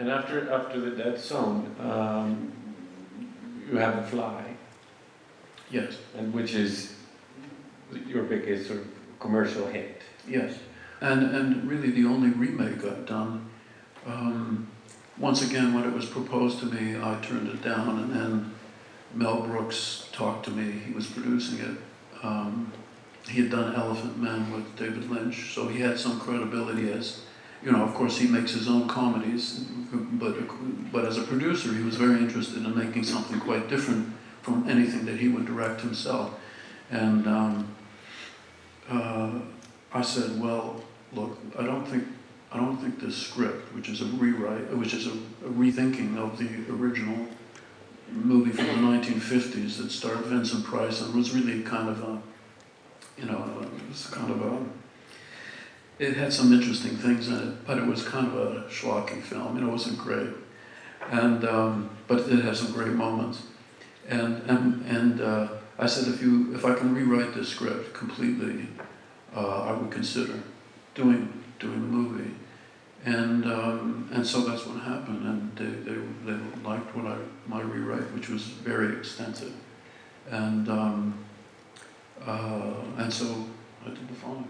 And after that song, you have The Fly, Yes, and which is your biggest sort of commercial hit. yes. And really the only remake I've done. Once again, when it was proposed to me, I turned it down, and then Mel Brooks talked to me. He was producing it. He had done Elephant Man with David Lynch, so he had some credibility as, you know, of course he makes his own comedies, but as a producer he was very interested in making something quite different from anything that he would direct himself. And I said, well, look, I don't think this script, which is a rewrite, which is a rethinking of the original movie from the 1950s that starred Vincent Price and was really kind of a, you know, it was kind of a, it had some interesting things in it, but it was kind of a schlocky film. You know, it wasn't great, and but it had some great moments. And I said, if I can rewrite this script completely, I would consider doing the movie. And so that's what happened, and they liked my rewrite, which was very extensive, and so I did The Fly.